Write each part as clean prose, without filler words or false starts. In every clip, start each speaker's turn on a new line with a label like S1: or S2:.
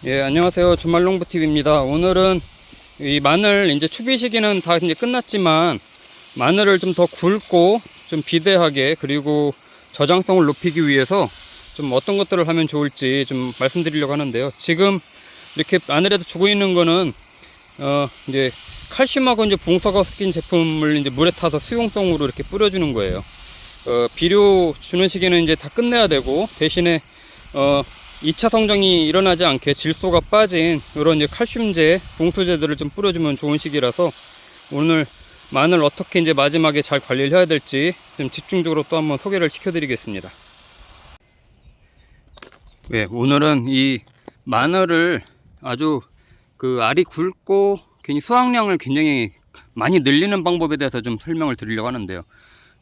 S1: 예, 안녕하세요. 주말농부TV입니다. 오늘은 이 마늘 이제 추비 시기는 다 이제 끝났지만 마늘을 좀 더 굵고 좀 비대하게 그리고 저장성을 높이기 위해서 좀 어떤 것들을 하면 좋을지 좀 말씀드리려고 하는데요. 지금 이렇게 마늘에서 주고 있는 거는 이제 칼슘하고 이제 붕서가 섞인 제품을 이제 물에 타서 수용성으로 이렇게 뿌려주는 거예요. 비료 주는 시기는 이제 다 끝내야 되고 대신에 2차 성장이 일어나지 않게 질소가 빠진 이런 이제 칼슘제, 붕소제들을 좀 뿌려주면 좋은 시기라서 오늘 마늘 어떻게 이제 마지막에 잘 관리를 해야 될지 좀 집중적으로 또 한번 소개를 시켜드리겠습니다. 네, 오늘은 이 마늘을 아주 그 알이 굵고 괜히 수확량을 굉장히 많이 늘리는 방법에 대해서 좀 설명을 드리려고 하는데요.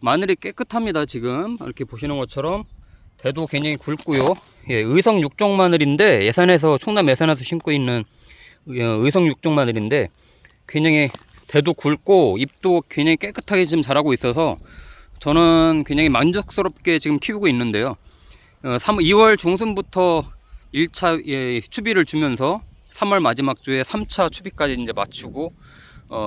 S1: 마늘이 깨끗합니다. 지금 이렇게 보시는 것처럼 대도 굉장히 굵고요. 예, 의성 6종 마늘인데 충남 예산에서 심고 있는 의성 6종 마늘인데 굉장히 대도 굵고 잎도 굉장히 깨끗하게 지금 자라고 있어서 저는 굉장히 만족스럽게 지금 키우고 있는데요. 2월 중순부터 1차 추비를 주면서 3월 마지막 주에 3차 추비까지 이제 맞추고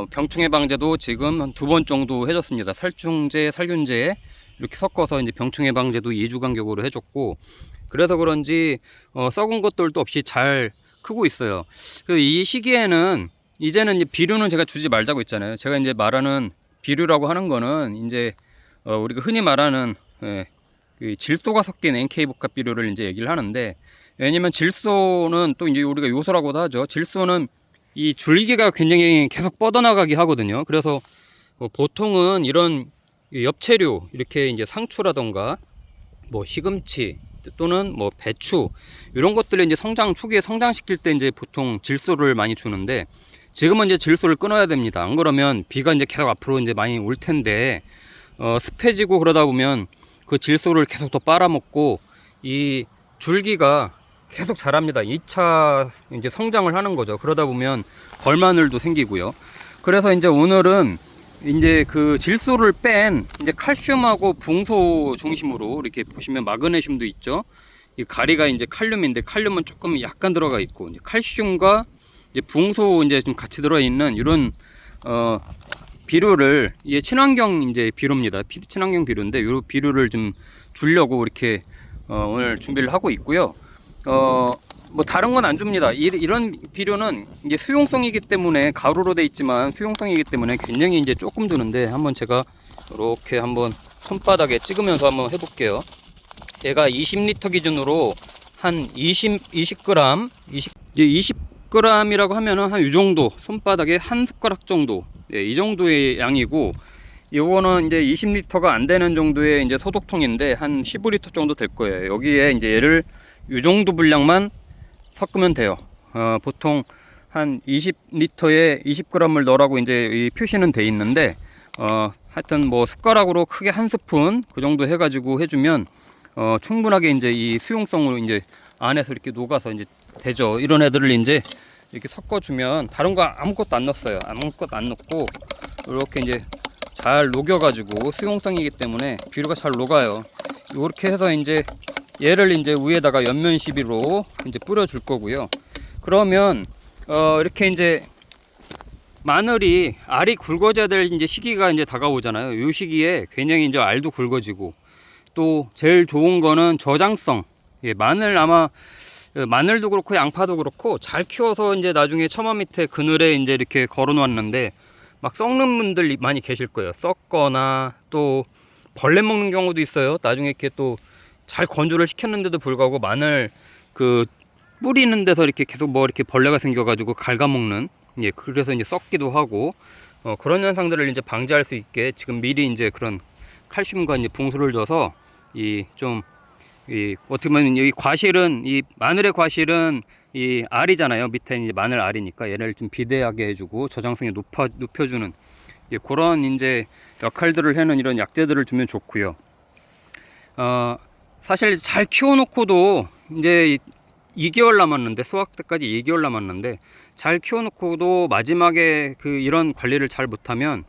S1: 병충해 방제도 지금 한 2번 정도 해줬습니다. 살충제, 살균제 이렇게 섞어서 이제 병충해 방제도 2주 간격으로 해줬고, 그래서 그런지 썩은 것들도 없이 잘 크고 있어요. 이 시기에는 이제는 이제 비료는 제가 주지 말자고 했잖아요. 제가 이제 말하는 비료라고 하는 거는 이제 우리가 흔히 말하는 그 질소가 섞인 NK복합 비료를 이제 얘기를 하는데, 왜냐면 질소는 또 이제 우리가 요소라고도 하죠. 질소는 이 줄기가 굉장히 계속 뻗어나가게 하거든요. 그래서 보통은 이런 엽채류, 이렇게 이제 상추라던가 뭐 시금치 또는 뭐 배추 이런 것들을 이제 성장 초기에 성장시킬 때 이제 보통 질소를 많이 주는데, 지금은 이제 질소를 끊어야 됩니다. 안 그러면 비가 이제 계속 앞으로 이제 많이 올 텐데 습해지고 그러다 보면 그 질소를 계속 더 빨아먹고 이 줄기가 계속 자랍니다. 2차 이제 성장을 하는 거죠. 그러다 보면 벌마늘도 생기고요. 그래서 이제 오늘은 이제 그 질소를 뺀 이제 칼슘하고 붕소 중심으로 이렇게 보시면 마그네슘도 있죠. 이 가리가 이제 칼륨인데 칼륨은 조금 약간 들어가 있고, 이제 칼슘과 이제 붕소 이제 좀 같이 들어 있는 이런 비료를, 이게 친환경 이제 비료입니다. 친환경 비료인데 이 비료를 좀 주려고 이렇게 오늘 준비를 하고 있고요. 뭐 다른 건 안 줍니다. 이런 비료는 이제 수용성이기 때문에, 가루로 돼 있지만 수용성이기 때문에 굉장히 이제 조금 주는데, 한번 제가 이렇게 한번 손바닥에 찍으면서 한번 해볼게요. 얘가 20리터 기준으로 한 20g, 20g이라고 하면은 한 이 정도, 손바닥에 한 숟가락 정도, 이 정도의 양이고, 요거는 이제 20리터가 안 되는 정도의 이제 소독통인데 한 15리터 정도 될 거예요. 여기에 이제 얘를 이 정도 분량만 섞으면 돼요. 보통 한 20리터에 20g을 넣으라고 이제 이 표시는 돼 있는데, 하여튼 뭐 숟가락으로 크게 한 스푼 그 정도 해가지고 해주면 충분하게 이제 이 수용성으로 이제 안에서 이렇게 녹아서 이제 되죠. 이런 애들을 이제 이렇게 섞어주면, 다른 거 아무것도 안 넣었어요. 아무것도 안 넣고 이렇게 이제 잘 녹여가지고, 수용성이기 때문에 비료가 잘 녹아요. 이렇게 해서 이제 얘를 이제 위에다가 옆면 시비로 이제 뿌려줄 거고요. 그러면 이렇게 이제 마늘이 알이 굵어져야 될 이제 시기가 이제 다가오잖아요. 이 시기에 굉장히 이제 알도 굵어지고, 또 제일 좋은 거는 저장성. 예, 마늘도 그렇고 양파도 그렇고 잘 키워서 이제 나중에 처마 밑에 그늘에 이제 이렇게 걸어 놓았는데 막 썩는 분들 많이 계실 거예요. 썩거나 또 벌레 먹는 경우도 있어요. 나중에 이렇게 또 잘 건조를 시켰는데도 불구하고 마늘 그 뿌리는 데서 이렇게 계속 뭐 이렇게 벌레가 생겨가지고 갉아먹는, 예, 그래서 이제 썩기도 하고, 그런 현상들을 이제 방지할 수 있게 지금 미리 이제 그런 칼슘과 이제 붕소를 줘서 어떻게 보면 이 과실은, 이 마늘의 과실은 이 알이잖아요. 밑에 이제 마늘 알이니까 얘를 좀 비대하게 해주고 저장성이 높여주는, 예, 그런 이제 역할들을 해는 이런 약재들을 주면 좋고요. 사실 잘 키워놓고도 이제 2개월 남았는데, 수확 때까지 2개월 남았는데 잘 키워놓고도 마지막에 이런 관리를 잘 못하면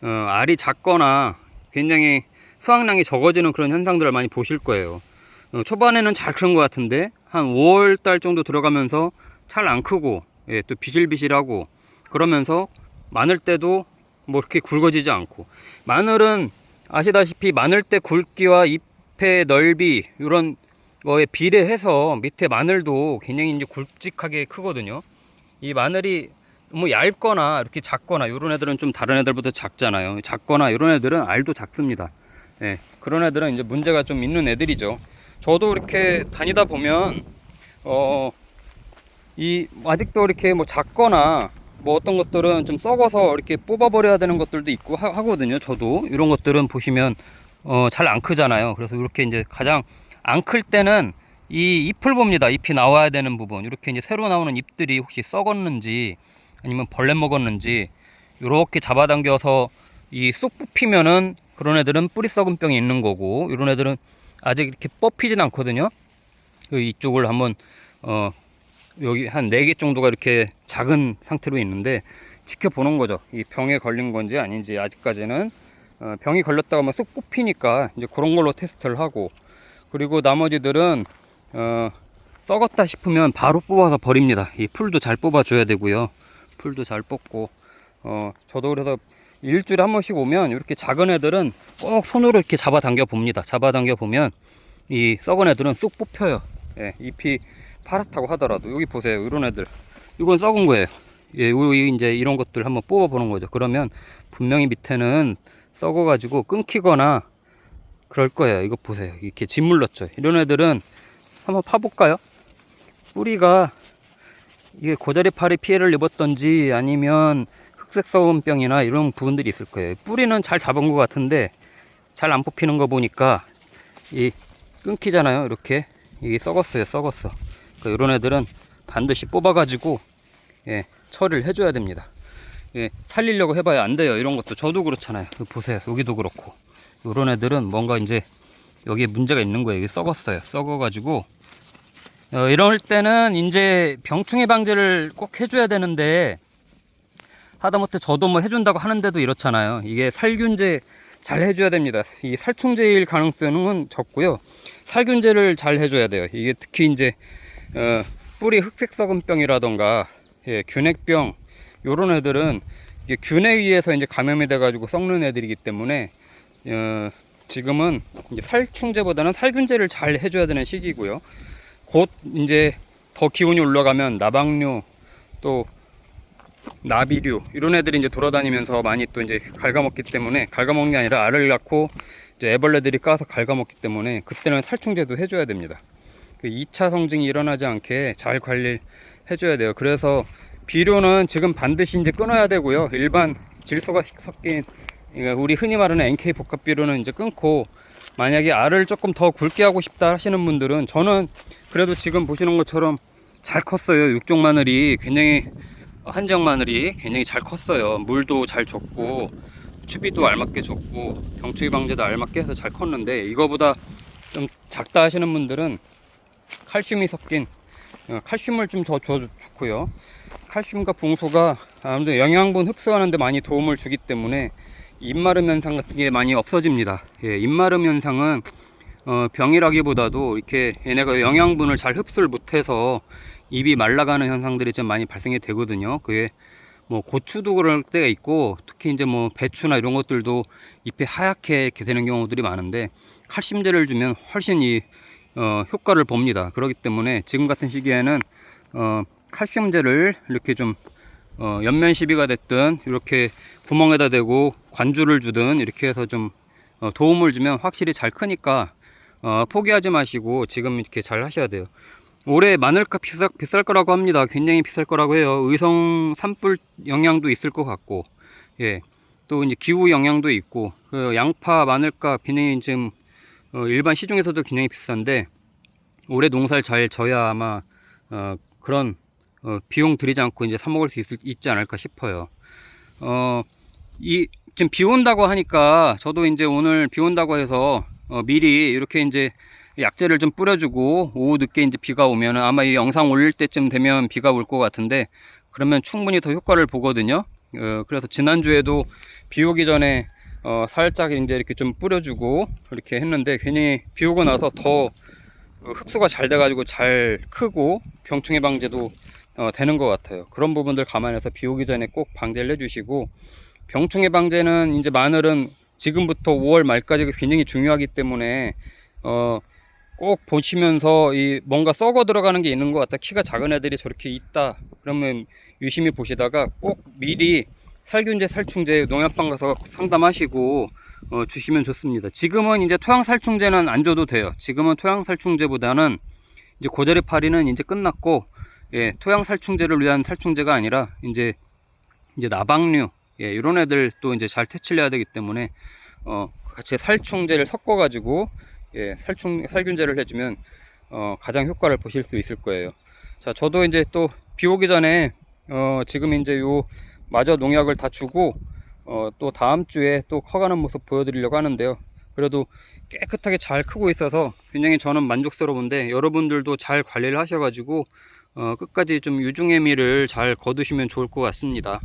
S1: 알이 작거나 굉장히 수확량이 적어지는 그런 현상들을 많이 보실 거예요. 초반에는 잘 크는 것 같은데 한 5월 달 정도 들어가면서 잘 안 크고, 예, 또 비실비실하고, 그러면서 마늘 때도 뭐 이렇게 굵어지지 않고. 마늘은 아시다시피 마늘 때 굵기와 잎의 넓이 이런 거에 비례해서 밑에 마늘도 굉장히 이제 굵직하게 크거든요. 이 마늘이 뭐 얇거나 이렇게 작거나 이런 애들은 좀 다른 애들보다 작잖아요. 작거나 이런 애들은 알도 작습니다. 예, 그런 애들은 이제 문제가 좀 있는 애들이죠. 저도 이렇게 다니다 보면 이 아직도 이렇게 뭐 작거나 뭐 어떤 것들은 좀 썩어서 이렇게 뽑아버려야 되는 것들도 있고 하거든요. 저도 이런 것들은 보시면 잘 안 크잖아요. 그래서 이렇게 이제 가장 안 클 때는 이 잎을 봅니다. 잎이 나와야 되는 부분, 이렇게 이제 새로 나오는 잎들이 혹시 썩었는지 아니면 벌레 먹었는지 이렇게 잡아당겨서 이 쑥 뽑히면은 그런 애들은 뿌리 썩은 병이 있는 거고, 이런 애들은 아직 이렇게 뽑히진 않거든요. 이쪽을 한번 여기 한 4개 정도가 이렇게 작은 상태로 있는데 지켜보는 거죠. 이 병에 걸린 건지 아닌지. 아직까지는 병이 걸렸다가 막 쑥 뽑히니까 이제 그런 걸로 테스트를 하고, 그리고 나머지들은 썩었다 싶으면 바로 뽑아서 버립니다. 이 풀도 잘 뽑아줘야 되고요. 풀도 잘 뽑고, 저도 그래서 일주일에 한 번씩 오면 이렇게 작은 애들은 꼭 손으로 이렇게 잡아당겨 봅니다. 잡아당겨 보면 이 썩은 애들은 쑥 뽑혀요. 예, 잎이 파랗다고 하더라도. 여기 보세요. 이런 애들, 이건 썩은 거예요. 예, 이제 이런 것들 한번 뽑아 보는 거죠. 그러면 분명히 밑에는 썩어 가지고 끊기거나 그럴 거예요. 이거 보세요. 이렇게 짓물렀죠. 이런 애들은 한번 파볼까요? 뿌리가 이게 고자리파리 피해를 입었던지 아니면 흑색소음병이나 이런 부분들이 있을 거예요. 뿌리는 잘 잡은 것 같은데 잘 안 뽑히는 거 보니까 이 끊기잖아요. 이렇게 이게 썩었어요. 썩었어. 그러니까 이런 애들은 반드시 뽑아가지고, 예, 처리를 해줘야 됩니다. 예, 살리려고 해봐야 안 돼요. 이런 것도 저도 그렇잖아요. 보세요. 여기도 그렇고. 이런 애들은 뭔가 이제 여기에 문제가 있는 거예요. 이게 썩었어요. 썩어가지고 이럴 때는 이제 병충해 방제를 꼭 해줘야 되는데, 하다못해 저도 뭐 해준다고 하는데도 이렇잖아요. 이게 살균제 잘 해줘야 됩니다. 이 살충제일 가능성은 적고요. 살균제를 잘 해줘야 돼요. 이게 특히 이제 뿌리 흑색썩은병이라던가, 예, 균핵병, 요런 애들은 이게 균에 의해서 이제 감염이 돼가지고 썩는 애들이기 때문에 지금은 이제 살충제보다는 살균제를 잘 해줘야 되는 시기고요. 곧 이제 더 기온이 올라가면 나방류, 또 나비류, 이런 애들이 이제 돌아다니면서 많이 또 이제 갉아먹기 때문에, 갉아먹는 게 아니라 알을 낳고 이제 애벌레들이 까서 갉아먹기 때문에 그때는 살충제도 해줘야 됩니다. 2차 성징이 일어나지 않게 잘 관리를 해줘야 돼요. 그래서 비료는 지금 반드시 이제 끊어야 되고요. 일반 질소가 섞인, 그러니까 우리 흔히 말하는 NK 복합 비료는 이제 끊고, 만약에 알을 조금 더 굵게 하고 싶다 하시는 분들은, 저는 그래도 지금 보시는 것처럼 잘 컸어요. 육종 마늘이 굉장히, 한정 마늘이 굉장히 잘 컸어요. 물도 잘 줬고 추비도 알맞게 줬고 병충해 방제도 알맞게 해서 잘 컸는데, 이거보다 좀 작다 하시는 분들은 칼슘이 섞인 칼슘을 좀 더 줘 좋고요. 칼슘과 붕소가 아무래도 영양분 흡수하는데 많이 도움을 주기 때문에 입마름 현상 같은 게 많이 없어집니다. 예, 입마름 현상은 병이라기보다도 이렇게 얘네가 영양분을 잘 흡수를 못해서 입이 말라가는 현상들이 좀 많이 발생이 되거든요. 그게 뭐 고추도 그럴 때가 있고, 특히 이제 뭐 배추나 이런 것들도 잎이 하얗게 이렇게 되는 경우들이 많은데, 칼슘제를 주면 훨씬 효과를 봅니다. 그렇기 때문에 지금 같은 시기에는 칼슘제를 이렇게 좀 옆면 시비가 됐든 이렇게 구멍에다 대고 관주를 주든 이렇게 해서 좀 도움을 주면 확실히 잘 크니까 포기하지 마시고 지금 이렇게 잘 하셔야 돼요. 올해 마늘값 비쌀 거라고 합니다. 굉장히 비쌀 거라고 해요. 의성 산불 영향도 있을 것 같고, 예, 또 이제 기후 영향도 있고, 그 양파 마늘값 굉장히 지금 일반 시중에서도 굉장히 비싼데, 올해 농사를 잘 져야 아마 그런 비용 들이지 않고 이제 사 먹을 수 있지 않을까 싶어요. 지금 비 온다고 하니까 저도 이제 오늘 비 온다고 해서 미리 이렇게 이제 약재를 좀 뿌려주고, 오후 늦게 이제 비가 오면 아마 이 영상 올릴 때쯤 되면 비가 올 것 같은데, 그러면 충분히 더 효과를 보거든요. 그래서 지난주에도 비 오기 전에 살짝 이제 이렇게 좀 뿌려주고 이렇게 했는데, 괜히 비 오고 나서 더 흡수가 잘 돼가지고 잘 크고 병충해 방제도 되는 것 같아요. 그런 부분들 감안해서 비 오기 전에 꼭 방제를 해주시고, 병충해 방제는 이제 마늘은 지금부터 5월 말까지 굉장히 중요하기 때문에 꼭 보시면서 이 뭔가 썩어 들어가는 게 있는 것 같다, 키가 작은 애들이 저렇게 있다, 그러면 유심히 보시다가 꼭 미리 살균제 살충제 농약방 가서 상담하시고 주시면 좋습니다. 지금은 이제 토양살충제는 안 줘도 돼요. 지금은 토양살충제보다는 이제 고자리파리는 이제 끝났고, 예, 토양살충제를 위한 살충제가 아니라 이제 나방류, 예, 이런 애들 또 이제 잘 퇴치를 해야 되기 때문에 같이 살충제를 섞어 가지고, 예, 살균제를 해주면 가장 효과를 보실 수 있을 거예요. 자, 저도 이제 또 비 오기 전에 지금 이제 요 마저 농약을 다 주고 또 다음 주에 또 커가는 모습 보여드리려고 하는데요. 그래도 깨끗하게 잘 크고 있어서 굉장히 저는 만족스러운데, 여러분들도 잘 관리를 하셔가지고 끝까지 좀 유종의미를 잘 거두시면 좋을 것 같습니다.